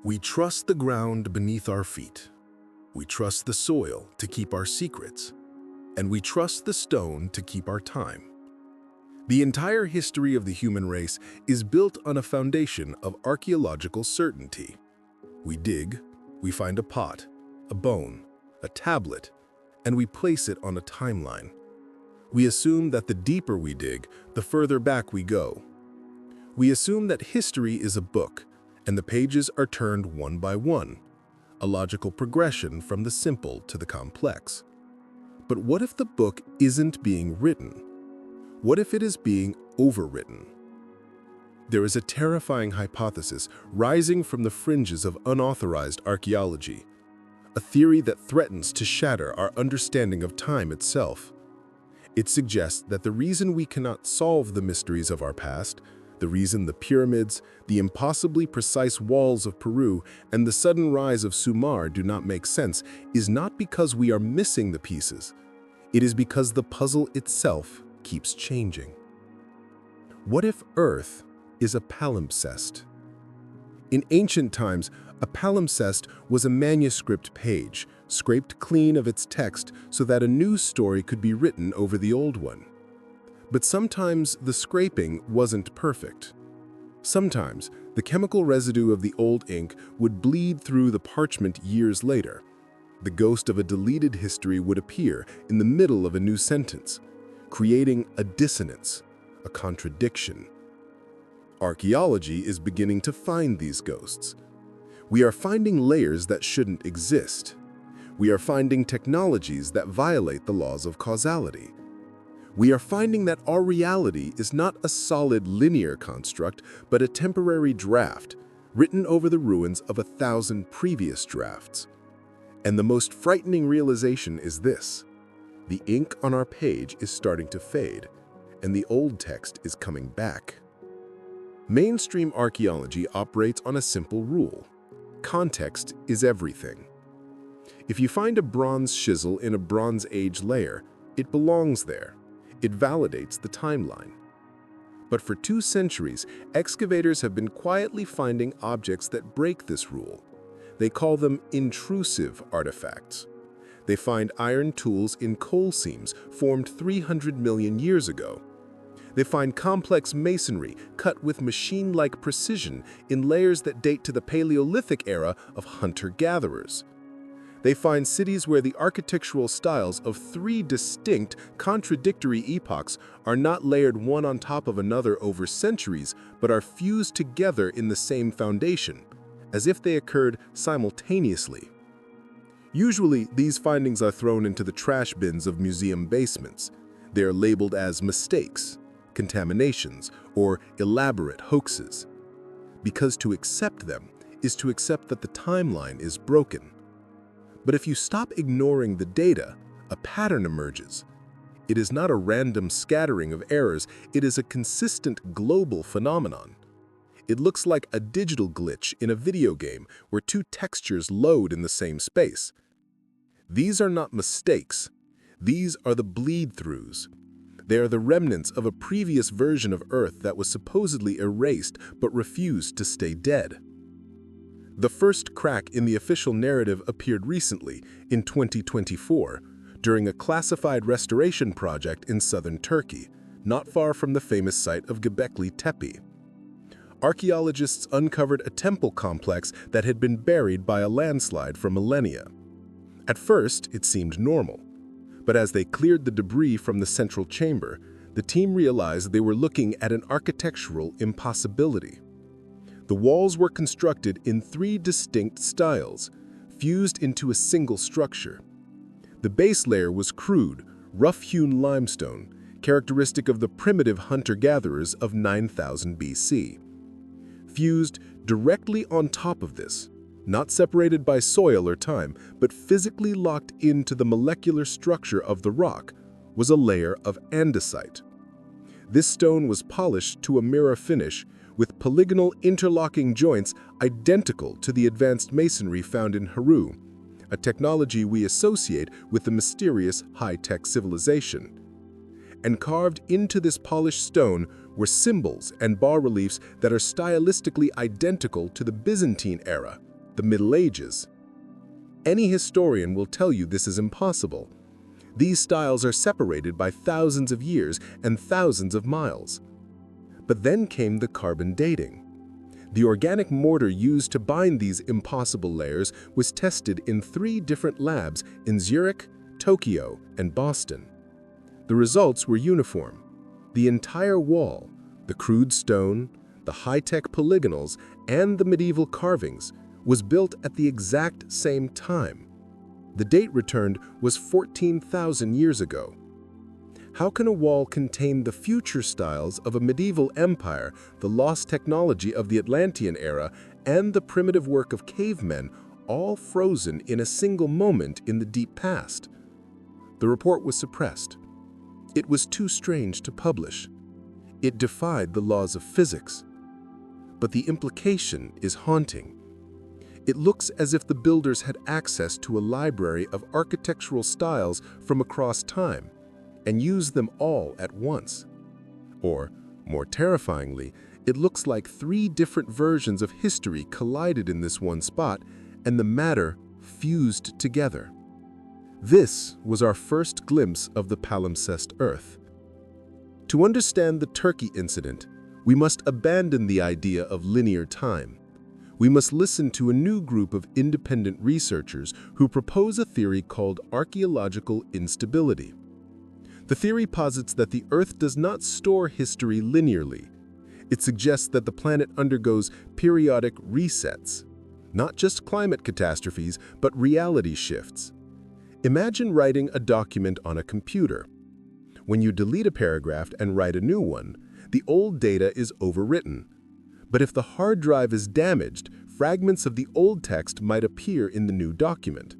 We trust the ground beneath our feet. We trust the soil to keep our secrets. And we trust the stone to keep our time. The entire history of the human race is built on a foundation of archaeological certainty. We dig, we find a pot, a bone, a tablet, and we place it on a timeline. We assume that the deeper we dig, the further back we go. We assume that history is a book, and the pages are turned one by one, a logical progression from the simple to the complex. But what if the book isn't being written? What if it is being overwritten? There is a terrifying hypothesis rising from the fringes of unauthorized archaeology, a theory that threatens to shatter our understanding of time itself. It suggests that the reason we cannot solve the mysteries of our past, the reason the pyramids, the impossibly precise walls of Peru, and the sudden rise of Sumer do not make sense, is not because we are missing the pieces. It is because the puzzle itself keeps changing. What if Earth is a palimpsest? In ancient times, a palimpsest was a manuscript page, scraped clean of its text so that a new story could be written over the old one. But sometimes the scraping wasn't perfect. Sometimes the chemical residue of the old ink would bleed through the parchment years later. The ghost of a deleted history would appear in the middle of a new sentence, creating a dissonance, a contradiction. Archaeology is beginning to find these ghosts. We are finding layers that shouldn't exist. We are finding technologies that violate the laws of causality. We are finding that our reality is not a solid linear construct, but a temporary draft, written over the ruins of 1,000 previous drafts. And the most frightening realization is this: the ink on our page is starting to fade, and the old text is coming back. Mainstream archaeology operates on a simple rule: context is everything. If you find a bronze chisel in a Bronze Age layer, it belongs there. It validates the timeline. But for 2 centuries, excavators have been quietly finding objects that break this rule. They call them intrusive artifacts. They find iron tools in coal seams formed 300 million years ago. They find complex masonry cut with machine-like precision in layers that date to the Paleolithic era of hunter-gatherers. They find cities where the architectural styles of 3 distinct, contradictory epochs are not layered one on top of another over centuries, but are fused together in the same foundation, as if they occurred simultaneously. Usually, these findings are thrown into the trash bins of museum basements. They are labeled as mistakes, contaminations, or elaborate hoaxes. Because to accept them is to accept that the timeline is broken. But if you stop ignoring the data, a pattern emerges. It is not a random scattering of errors, it is a consistent global phenomenon. It looks like a digital glitch in a video game where 2 textures load in the same space. These are not mistakes. These are the bleed-throughs. They are the remnants of a previous version of Earth that was supposedly erased but refused to stay dead. The first crack in the official narrative appeared recently, in 2024, during a classified restoration project in southern Turkey, not far from the famous site of Göbekli Tepe. Archaeologists uncovered a temple complex that had been buried by a landslide for millennia. At first, it seemed normal. But as they cleared the debris from the central chamber, the team realized they were looking at an architectural impossibility. The walls were constructed in 3 distinct styles, fused into a single structure. The base layer was crude, rough-hewn limestone, characteristic of the primitive hunter-gatherers of 9000 BC. Fused directly on top of this, not separated by soil or time, but physically locked into the molecular structure of the rock, was a layer of andesite. This stone was polished to a mirror finish, with polygonal interlocking joints identical to the advanced masonry found in Peru, a technology we associate with the mysterious high-tech civilization. And carved into this polished stone were symbols and bas-reliefs that are stylistically identical to the Byzantine era, the Middle Ages. Any historian will tell you this is impossible. These styles are separated by thousands of years and thousands of miles. But then came the carbon dating. The organic mortar used to bind these impossible layers was tested in 3 different labs in Zurich, Tokyo, and Boston. The results were uniform. The entire wall, the crude stone, the high-tech polygonals, and the medieval carvings was built at the exact same time. The date returned was 14,000 years ago. How can a wall contain the future styles of a medieval empire, the lost technology of the Atlantean era, and the primitive work of cavemen, all frozen in a single moment in the deep past? The report was suppressed. It was too strange to publish. It defied the laws of physics. But the implication is haunting. It looks as if the builders had access to a library of architectural styles from across time and used them all at once. Or, more terrifyingly, it looks like 3 different versions of history collided in this one spot and the matter fused together. This was our first glimpse of the Palimpsest Earth. To understand the Turkey incident, we must abandon the idea of linear time. We must listen to a new group of independent researchers who propose a theory called archaeological instability. The theory posits that the Earth does not store history linearly. It suggests that the planet undergoes periodic resets, not just climate catastrophes, but reality shifts. Imagine writing a document on a computer. When you delete a paragraph and write a new one, the old data is overwritten. But if the hard drive is damaged, fragments of the old text might appear in the new document.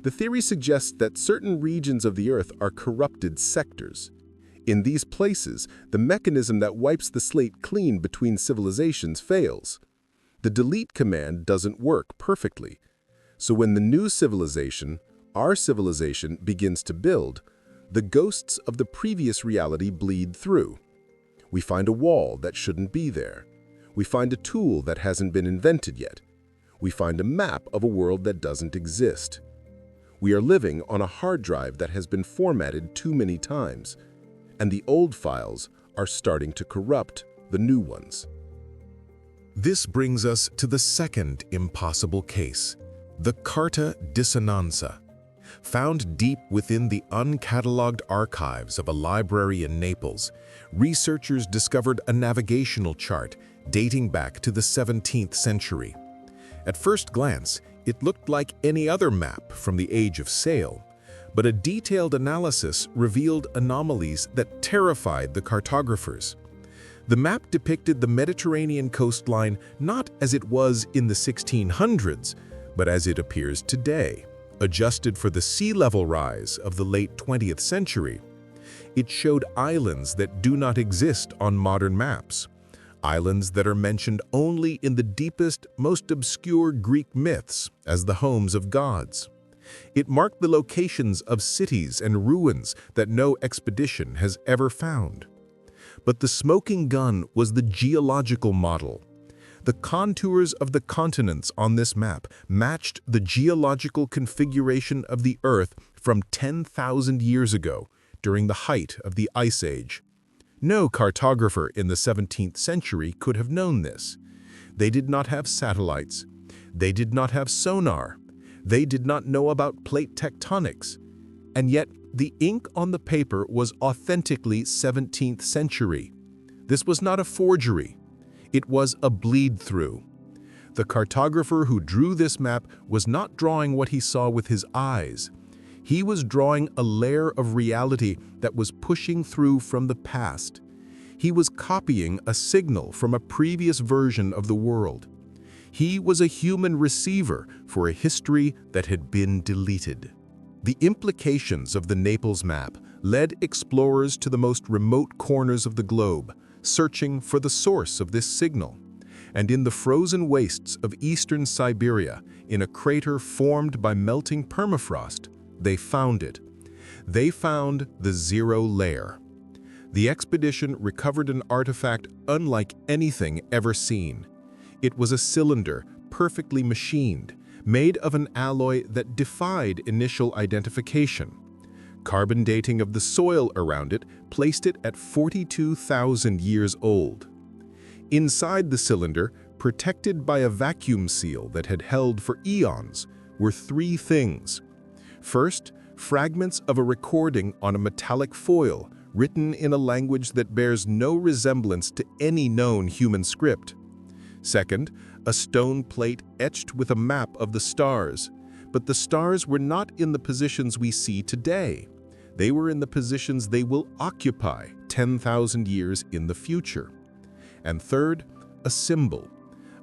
The theory suggests that certain regions of the Earth are corrupted sectors. In these places, the mechanism that wipes the slate clean between civilizations fails. The delete command doesn't work perfectly. So when the new civilization, our civilization, begins to build, the ghosts of the previous reality bleed through. We find a wall that shouldn't be there. We find a tool that hasn't been invented yet. We find a map of a world that doesn't exist. We are living on a hard drive that has been formatted too many times, and the old files are starting to corrupt the new ones. This brings us to the second impossible case, the Carta Dissonanza. Found deep within the uncatalogued archives of a library in Naples, researchers discovered a navigational chart dating back to the 17th century. At first glance, it looked like any other map from the age of sail, but a detailed analysis revealed anomalies that terrified the cartographers. The map depicted the Mediterranean coastline not as it was in the 1600s, but as it appears today, adjusted for the sea level rise of the late 20th century. It showed islands that do not exist on modern maps, islands that are mentioned only in the deepest, most obscure Greek myths as the homes of gods. It marked the locations of cities and ruins that no expedition has ever found. But the smoking gun was the geological model. The contours of the continents on this map matched the geological configuration of the Earth from 10,000 years ago, during the height of the Ice Age. No cartographer in the 17th century could have known this. They did not have satellites. They did not have sonar. They did not know about plate tectonics. And yet, the ink on the paper was authentically 17th century. This was not a forgery. It was a bleed-through. The cartographer who drew this map was not drawing what he saw with his eyes. He was drawing a layer of reality that was pushing through from the past. He was copying a signal from a previous version of the world. He was a human receiver for a history that had been deleted. The implications of the Naples map led explorers to the most remote corners of the globe, searching for the source of this signal. And in the frozen wastes of eastern Siberia, in a crater formed by melting permafrost, they found it. They found the zero layer. The expedition recovered an artifact unlike anything ever seen. It was a cylinder perfectly machined, made of an alloy that defied initial identification. Carbon dating of the soil around it placed it at 42,000 years old. Inside the cylinder, protected by a vacuum seal that had held for eons, were three things. First, fragments of a recording on a metallic foil written in a language that bears no resemblance to any known human script. Second, a stone plate etched with a map of the stars. But the stars were not in the positions we see today. They were in the positions they will occupy 10,000 years in the future. And third, a symbol,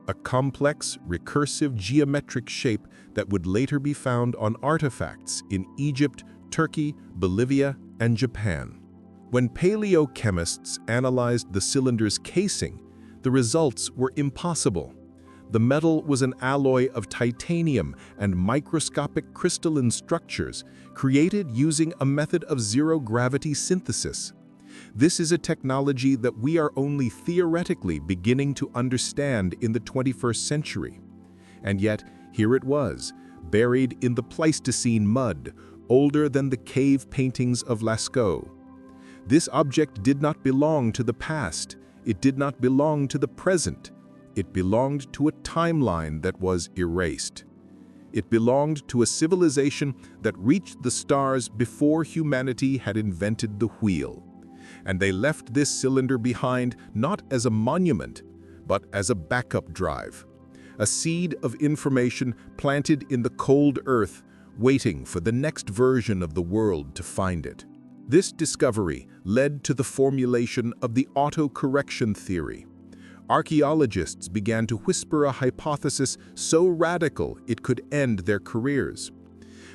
a complex, recursive geometric shape that would later be found on artifacts in Egypt, Turkey, Bolivia, and Japan. When paleochemists analyzed the cylinder's casing, the results were impossible. The metal was an alloy of titanium and microscopic crystalline structures created using a method of zero-gravity synthesis. This is a technology that we are only theoretically beginning to understand in the 21st century. And yet, here it was, buried in the Pleistocene mud, older than the cave paintings of Lascaux. This object did not belong to the past. It did not belong to the present. It belonged to a timeline that was erased. It belonged to a civilization that reached the stars before humanity had invented the wheel. And they left this cylinder behind not as a monument, but as a backup drive, a seed of information planted in the cold earth, waiting for the next version of the world to find it. This discovery led to the formulation of the autocorrection theory. Archaeologists began to whisper a hypothesis so radical it could end their careers.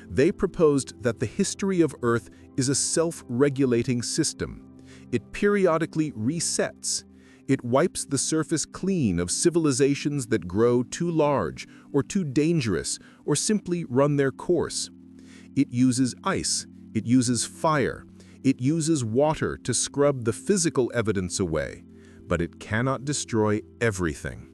They proposed that the history of Earth is a self-regulating system. It periodically resets. It wipes the surface clean of civilizations that grow too large or too dangerous or simply run their course. It uses ice. It uses fire. It uses water to scrub the physical evidence away, but it cannot destroy everything.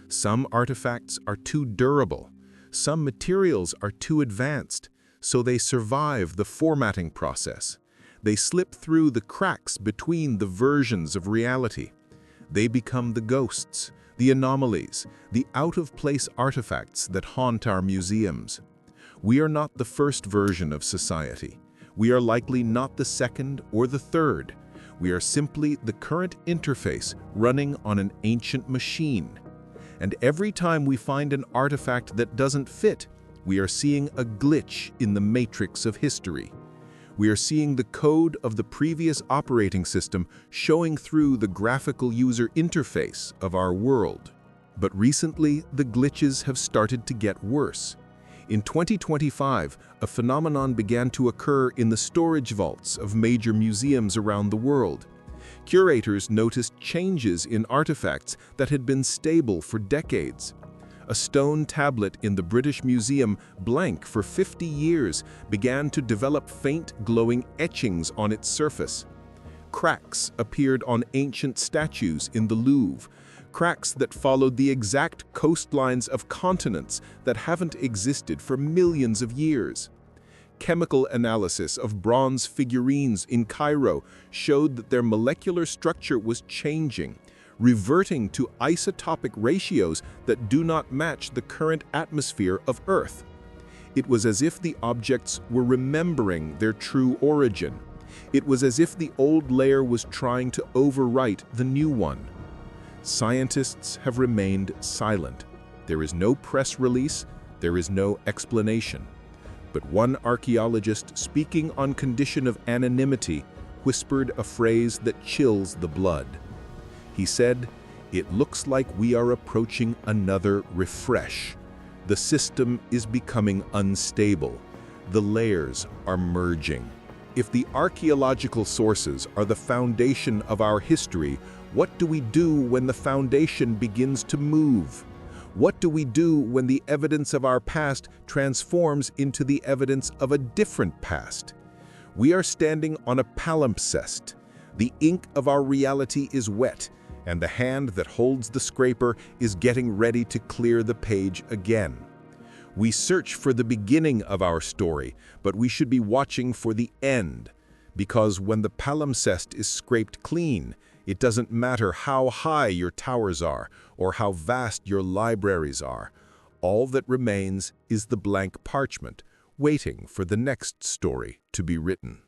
Some artifacts are too durable. Some materials are too advanced, so they survive the formatting process. They slip through the cracks between the versions of reality. They become the ghosts, the anomalies, the out-of-place artifacts that haunt our museums. We are not the first version of society. We are likely not the second or the third. We are simply the current interface running on an ancient machine. And every time we find an artifact that doesn't fit, we are seeing a glitch in the matrix of history. We are seeing the code of the previous operating system showing through the graphical user interface of our world. But recently, the glitches have started to get worse. In 2025, a phenomenon began to occur in the storage vaults of major museums around the world. Curators noticed changes in artifacts that had been stable for decades. A stone tablet in the British Museum, blank for 50 years, began to develop faint glowing etchings on its surface. Cracks appeared on ancient statues in the Louvre, cracks that followed the exact coastlines of continents that haven't existed for millions of years. Chemical analysis of bronze figurines in Cairo showed that their molecular structure was changing, reverting to isotopic ratios that do not match the current atmosphere of Earth. It was as if the objects were remembering their true origin. It was as if the old layer was trying to overwrite the new one. Scientists have remained silent. There is no press release, there is no explanation. But one archaeologist, speaking on condition of anonymity, whispered a phrase that chills the blood. He said, "It looks like we are approaching another refresh. The system is becoming unstable. The layers are merging." If the archaeological sources are the foundation of our history, what do we do when the foundation begins to move? What do we do when the evidence of our past transforms into the evidence of a different past? We are standing on a palimpsest. The ink of our reality is wet, and the hand that holds the scraper is getting ready to clear the page again. We search for the beginning of our story, but we should be watching for the end, because when the palimpsest is scraped clean, it doesn't matter how high your towers are or how vast your libraries are. All that remains is the blank parchment, waiting for the next story to be written.